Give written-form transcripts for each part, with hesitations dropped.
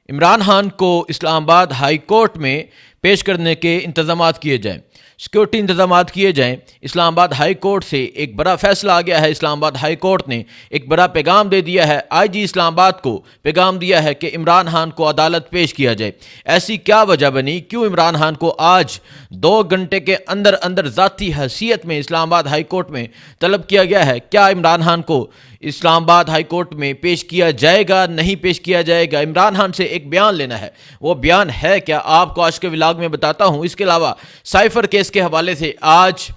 عمران خان کو اسلام آباد high court میں پیش کرنے کے انتظامات کیے جائیں، سیکورٹی انتظامات کیے جائیں۔ اسلام آباد ہائی کورٹ سے ایک بڑا فیصلہ آ گیا ہے۔ اسلام آباد ہائی کورٹ نے ایک بڑا پیغام دے دیا ہے، آئی جی اسلام آباد کو پیغام دیا ہے کہ عمران خان کو عدالت پیش کیا جائے۔ ایسی کیا وجہ بنی، کیوں عمران خان کو آج 2 گھنٹے کے اندر ذاتی حیثیت میں اسلام آباد ہائی کورٹ میں طلب کیا گیا ہے؟ کیا عمران خان کو اسلام آباد ہائی کورٹ میں پیش کیا جائے گا، نہیں پیش کیا جائے گا؟ عمران خان سے ایک بیان لینا ہے، وہ بیان ہے کیا آپ کو آج کے ولاگ میں بتاتا ہوں۔ اس کے علاوہ سائفر کیس کے حوالے سے آج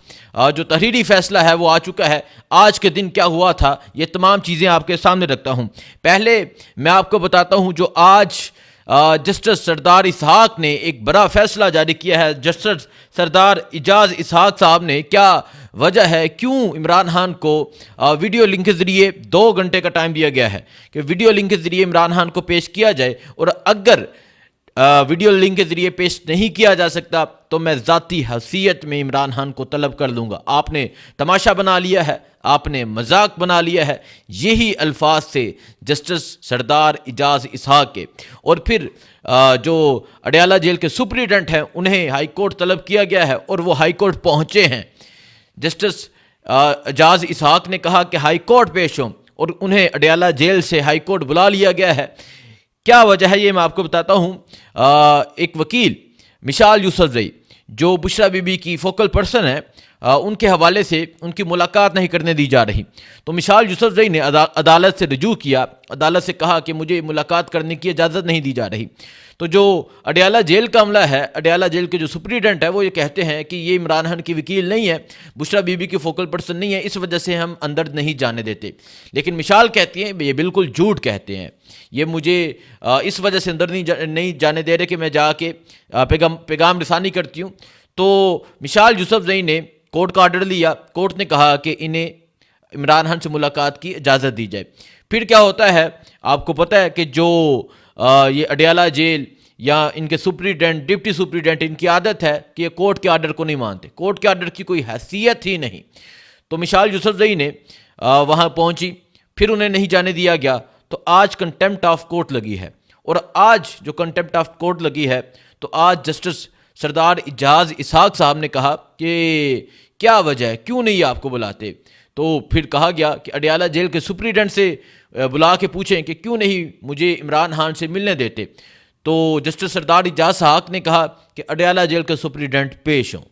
جو تحریری فیصلہ ہے وہ آ چکا ہے، آج کے دن کیا ہوا تھا، یہ تمام چیزیں آپ کے سامنے رکھتا ہوں۔ پہلے میں آپ کو بتاتا ہوں جو آج جسٹس سردار اسحاق نے ایک بڑا فیصلہ جاری کیا ہے۔ جسٹس سردار اعجاز اسحاق صاحب نے کیا وجہ ہے، کیوں عمران خان کو ویڈیو لنک کے ذریعے 2 گھنٹے کا ٹائم دیا گیا ہے کہ ویڈیو لنک کے ذریعے عمران خان کو پیش کیا جائے، اور اگر ویڈیو لنک کے ذریعے پیش نہیں کیا جا سکتا تو میں ذاتی حیثیت میں عمران خان کو طلب کر لوں گا۔ آپ نے تماشا بنا لیا ہے، آپ نے مذاق بنا لیا ہے، یہی الفاظ تھے جسٹس سردار اعجاز اسحاق کے۔ اور پھر جو اڈیالہ جیل کے سپرنٹینڈنٹ ہیں انہیں ہائی کورٹ طلب کیا گیا ہے، اور وہ ہائی کورٹ پہنچے ہیں۔ جسٹس اعجاز اسحاق نے کہا کہ ہائی کورٹ پیش ہوں، اور انہیں اڈیالہ جیل سے ہائی کورٹ بلا لیا گیا ہے۔ کیا وجہ ہے یہ میں آپ کو بتاتا ہوں۔ ایک وکیل مشال یوسفزئی جو بشرا بی بی کی فوکل پرسن ہے، ان کے حوالے سے ان کی ملاقات نہیں کرنے دی جا رہی، تو مشال یوسفزئی نے عدالت سے رجوع کیا، عدالت سے کہا کہ مجھے ملاقات کرنے کی اجازت نہیں دی جا رہی۔ تو جو اڈیالہ جیل کا عملہ ہے، اڈیالہ جیل کے جو سپرنٹینڈنٹ ہے، وہ یہ کہتے ہیں کہ یہ عمران خان کی وکیل نہیں ہے، بشرا بی بی کی فوکل پرسن نہیں ہے، اس وجہ سے ہم اندر نہیں جانے دیتے۔ لیکن مشال کہتی ہیں یہ بالکل جھوٹ کہتے ہیں، یہ مجھے اس وجہ سے اندر نہیں جانے دے رہے کہ میں جا کے پیغام رسانی کرتی ہوں۔ تو مشال یوسفزئی نے کورٹ کا آرڈر لیا، کورٹ نے کہا کہ انہیں عمران خان سے ملاقات کی اجازت دی جائے۔ پھر کیا ہوتا ہے آپ کو پتہ ہے کہ جو یہ اڈیالہ جیل یا ان کے سپرنٹینڈنٹ، ڈپٹی سپرنٹینڈنٹ، ان کی عادت ہے کہ یہ کورٹ کے آرڈر کو نہیں مانتے، کورٹ کے آرڈر کی کوئی حیثیت ہی نہیں۔ تو مشال یوسفزئی نے وہاں پہنچی، پھر انہیں نہیں جانے دیا گیا، تو آج کنٹیمپٹ آف کورٹ لگی ہے۔ اور آج جو کنٹیمپٹ آف کورٹ لگی ہے، تو آج جسٹس سردار اعجاز اسحاق صاحب نے کہا کہ کیا وجہ ہے، کیوں نہیں آپ کو بلاتے؟ تو پھر کہا گیا کہ اڈیالہ جیل کے سپرنٹینڈنٹ سے بلا کے پوچھیں کہ کیوں نہیں مجھے عمران خان سے ملنے دیتے۔ تو جسٹس سردار اعجاز اسحاق نے کہا کہ اڈیالہ جیل کے سپرنٹینڈنٹ پیش ہوں۔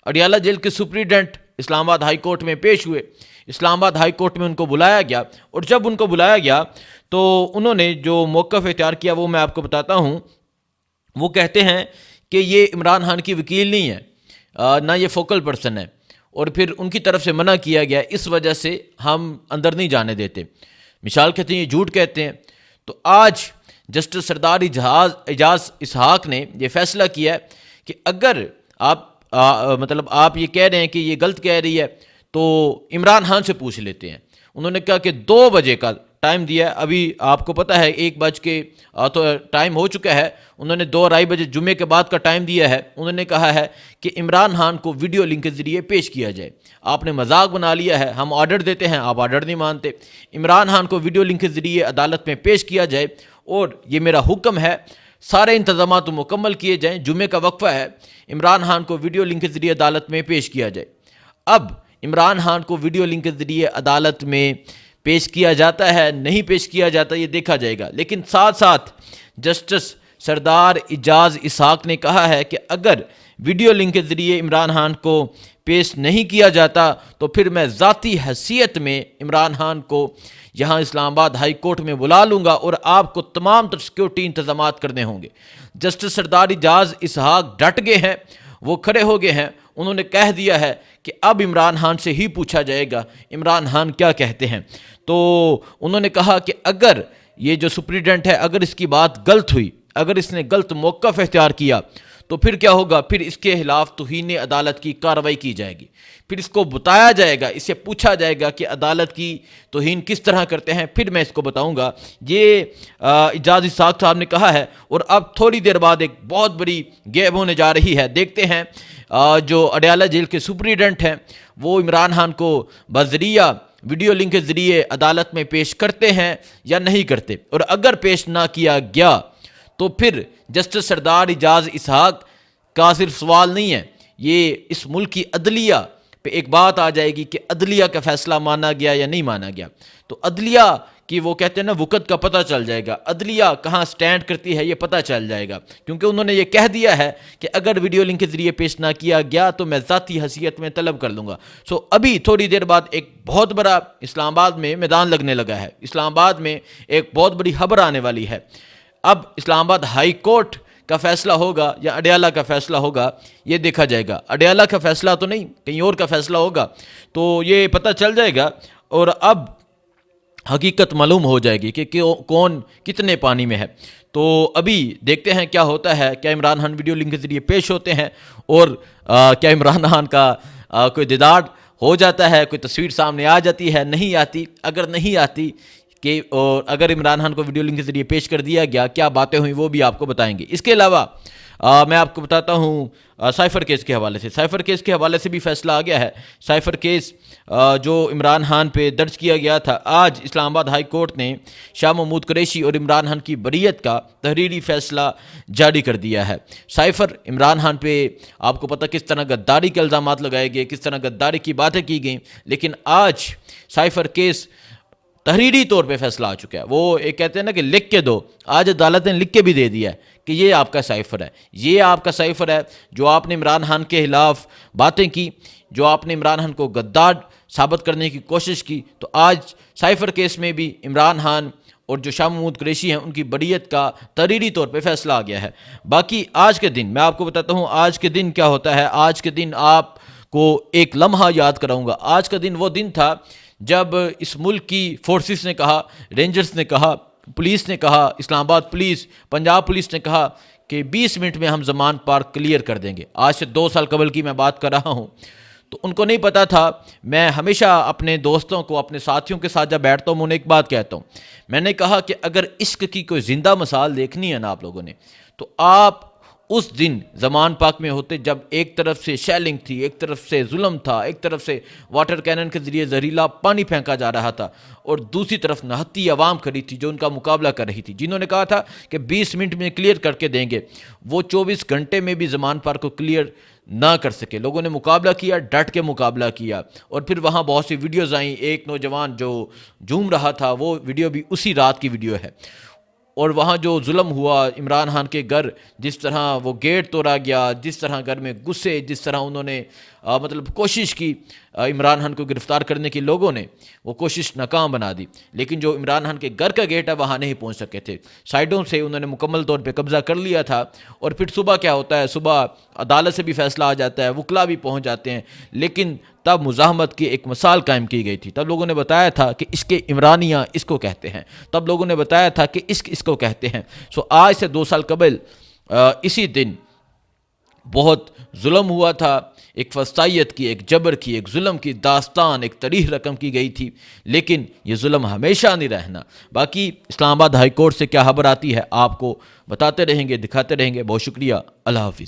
اڈیالہ جیل کے سپرنٹینڈنٹ اسلام آباد ہائی کورٹ میں پیش ہوئے، اسلام آباد ہائی کورٹ میں ان کو بلایا گیا، اور جب ان کو بلایا گیا تو انہوں نے جو موقف اختیار کیا وہ میں آپ کو بتاتا ہوں۔ وہ کہتے ہیں کہ یہ عمران خان کی وکیل نہیں ہے، نہ یہ فوکل پرسن ہے، اور پھر ان کی طرف سے منع کیا گیا، اس وجہ سے ہم اندر نہیں جانے دیتے۔ مشال کہتے ہیں یہ جھوٹ کہتے ہیں۔ تو آج جسٹس سردار اعجاز اسحاق نے یہ فیصلہ کیا ہے کہ اگر آپ یہ کہہ رہے ہیں کہ یہ غلط کہہ رہی ہے تو عمران خان سے پوچھ لیتے ہیں۔ انہوں نے کہا کہ 2 بجے کا ٹائم دیا ہے، ابھی آپ کو پتہ ہے 1 بج کے تو ٹائم ہو چکا ہے، انہوں نے 2-2:30 بجے جمعے کے بعد کا ٹائم دیا ہے۔ انہوں نے کہا ہے کہ عمران خان کو ویڈیو لنک کے ذریعے پیش کیا جائے۔ آپ نے مذاق بنا لیا ہے، ہم آرڈر دیتے ہیں، آپ آرڈر نہیں مانتے۔ عمران خان کو ویڈیو لنک کے ذریعے عدالت میں پیش کیا جائے، اور یہ میرا حکم ہے، سارے انتظامات مکمل کیے جائیں، جمعے کا وقفہ ہے، عمران خان کو ویڈیو لنک کے ذریعے عدالت میں پیش کیا جائے۔ اب عمران خان کو ویڈیو لنک کے ذریعے عدالت میں پیش کیا جاتا ہے، نہیں پیش کیا جاتا، یہ دیکھا جائے گا۔ لیکن ساتھ ساتھ جسٹس سردار اعجاز اسحاق نے کہا ہے کہ اگر ویڈیو لنک کے ذریعے عمران خان کو پیش نہیں کیا جاتا تو پھر میں ذاتی حیثیت میں عمران خان کو یہاں اسلام آباد ہائی کورٹ میں بلا لوں گا، اور آپ کو تمام تر سیکورٹی انتظامات کرنے ہوں گے۔ جسٹس سردار اعجاز اسحاق ڈٹ گئے ہیں، وہ کھڑے ہو گئے ہیں، انہوں نے کہہ دیا ہے کہ اب عمران خان سے ہی پوچھا جائے گا عمران خان کیا کہتے ہیں۔ تو انہوں نے کہا کہ اگر یہ جو سپرنٹینڈنٹ ہے، اگر اس کی بات غلط ہوئی، اگر اس نے غلط موقف اختیار کیا تو پھر کیا ہوگا، پھر اس کے خلاف توہین عدالت کی کارروائی کی جائے گی، پھر اس کو بتایا جائے گا، اس سے پوچھا جائے گا کہ عدالت کی توہین کس طرح کرتے ہیں، پھر میں اس کو بتاؤں گا۔ یہ اعجاز اسحاق صاحب نے کہا ہے، اور اب تھوڑی دیر بعد ایک بہت بڑی گیپ ہونے جا رہی ہے۔ دیکھتے ہیں جو اڈیالہ جیل کے سپرنٹینڈنٹ ہیں وہ عمران خان کو بذریعہ ویڈیو لنک کے ذریعے عدالت میں پیش کرتے ہیں یا نہیں کرتے، اور اگر پیش نہ کیا گیا تو پھر جسٹس سردار اعجاز اسحاق کا صرف سوال نہیں ہے، یہ اس ملک کی عدلیہ پہ ایک بات آ جائے گی کہ عدلیہ کا فیصلہ مانا گیا یا نہیں مانا گیا۔ تو عدلیہ کی وہ کہتے ہیں نا وقت کا پتہ چل جائے گا، عدلیہ کہاں سٹینڈ کرتی ہے یہ پتہ چل جائے گا، کیونکہ انہوں نے یہ کہہ دیا ہے کہ اگر ویڈیو لنک کے ذریعے پیش نہ کیا گیا تو میں ذاتی حیثیت میں طلب کر لوں گا۔ ابھی تھوڑی دیر بعد ایک بہت بڑا اسلام آباد میں میدان لگنے لگا ہے، اسلام آباد میں ایک بہت بڑی خبر آنے والی ہے۔ اب اسلام آباد ہائی کورٹ کا فیصلہ ہوگا یا اڈیالہ کا فیصلہ ہوگا یہ دیکھا جائے گا۔ اڈیالہ کا فیصلہ تو نہیں، کہیں اور کا فیصلہ ہوگا تو یہ پتہ چل جائے گا، اور اب حقیقت معلوم ہو جائے گی کہ کون کتنے پانی میں ہے۔ تو ابھی دیکھتے ہیں کیا ہوتا ہے، کیا عمران خان ویڈیو لنک کے ذریعے پیش ہوتے ہیں، اور کیا عمران خان کا کوئی دیدار ہو جاتا ہے، کوئی تصویر سامنے آ جاتی ہے، نہیں آتی۔ اگر نہیں آتی کہ اور اگر عمران خان کو ویڈیو لنک کے ذریعے پیش کر دیا گیا، کیا باتیں ہوئیں وہ بھی آپ کو بتائیں گے۔ اس کے علاوہ میں آپ کو بتاتا ہوں سائفر کیس کے حوالے سے، سائفر کیس کے حوالے سے بھی فیصلہ آ گیا ہے۔ سائفر کیس جو عمران خان پہ درج کیا گیا تھا، آج اسلام آباد ہائی کورٹ نے شاہ محمود قریشی اور عمران خان کی بریت کا تحریری فیصلہ جاری کر دیا ہے۔ سائفر عمران خان پہ آپ کو پتہ کس طرح غداری کے الزامات لگائے گئے، کس طرح غداری کی باتیں کی گئیں، لیکن آج سائفر کیس تحریری طور پہ فیصلہ آ چکا ہے۔ وہ ایک کہتے ہیں نا کہ لکھ کے دو، آج عدالت نے لکھ کے بھی دے دیا ہے کہ یہ آپ کا سائفر ہے، یہ آپ کا سائفر ہے جو آپ نے عمران خان کے خلاف باتیں کی، جو آپ نے عمران خان کو غدار ثابت کرنے کی کوشش کی۔ تو آج سائفر کیس میں بھی عمران خان اور جو شاہ محمود قریشی ہیں ان کی بریت کا تحریری طور پہ فیصلہ آ گیا ہے۔ باقی آج کے دن میں آپ کو بتاتا ہوں آج کے دن کیا ہوتا ہے۔ آج کے دن آپ کو ایک لمحہ یاد کراؤں گا۔ آج کا دن وہ دن تھا جب اس ملک کی فورسز نے کہا، رینجرز نے کہا، پولیس نے کہا، اسلام آباد پولیس، پنجاب پولیس نے کہا کہ 20 منٹ میں ہم زمان پارک کلیئر کر دیں گے۔ آج سے 2 سال قبل کی میں بات کر رہا ہوں۔ تو ان کو نہیں پتا تھا، میں ہمیشہ اپنے دوستوں کو، اپنے ساتھیوں کے ساتھ جب بیٹھتا ہوں میں انہیں ایک بات کہتا ہوں، میں نے کہا کہ اگر عشق کی کوئی زندہ مثال دیکھنی ہے نا آپ لوگوں نے، تو آپ اس دن زمان پاک میں ہوتے جب ایک طرف سے شیلنگ تھی، ایک طرف سے ظلم تھا، ایک طرف سے واٹر کینن کے ذریعے زہریلا پانی پھینکا جا رہا تھا، اور دوسری طرف نہتی عوام کھڑی تھی جو ان کا مقابلہ کر رہی تھی، جنہوں نے کہا تھا کہ 20 منٹ میں کلیئر کر کے دیں گے۔ وہ 24 گھنٹے میں بھی زمان پارک کو کلیئر نہ کر سکے۔ لوگوں نے مقابلہ کیا، ڈٹ کے مقابلہ کیا، اور پھر وہاں بہت سی ویڈیوز آئیں۔ ایک نوجوان جو جھوم رہا تھا وہ ویڈیو بھی اسی رات کی ویڈیو ہے، اور وہاں جو ظلم ہوا عمران خان کے گھر، جس طرح وہ گیٹ توڑا گیا، جس طرح گھر میں گھسے، جس طرح انہوں نے مطلب کوشش کی عمران خان کو گرفتار کرنے کی، لوگوں نے وہ کوشش ناکام بنا دی۔ لیکن جو عمران خان کے گھر کا گیٹ ہے وہاں نہیں پہنچ سکے تھے، سائیڈوں سے انہوں نے مکمل طور پہ قبضہ کر لیا تھا۔ اور پھر صبح کیا ہوتا ہے، صبح عدالت سے بھی فیصلہ آ جاتا ہے، وکلا بھی پہنچ جاتے ہیں، لیکن تب مزاحمت کی ایک مثال قائم کی گئی تھی۔ تب لوگوں نے بتایا تھا کہ اس کے عمرانیہ اس کو کہتے ہیں، تب لوگوں نے بتایا تھا کہ اس کو کہتے ہیں۔ آج سے 2 سال قبل اسی دن بہت ظلم ہوا تھا، ایک فسطائیت کی، ایک جبر کی، ایک ظلم کی داستان، ایک تاریخ رقم کی گئی تھی، لیکن یہ ظلم ہمیشہ نہیں رہنا۔ باقی اسلام آباد ہائی کورٹ سے کیا خبر آتی ہے آپ کو بتاتے رہیں گے، دکھاتے رہیں گے۔ بہت شکریہ، اللہ حافظ۔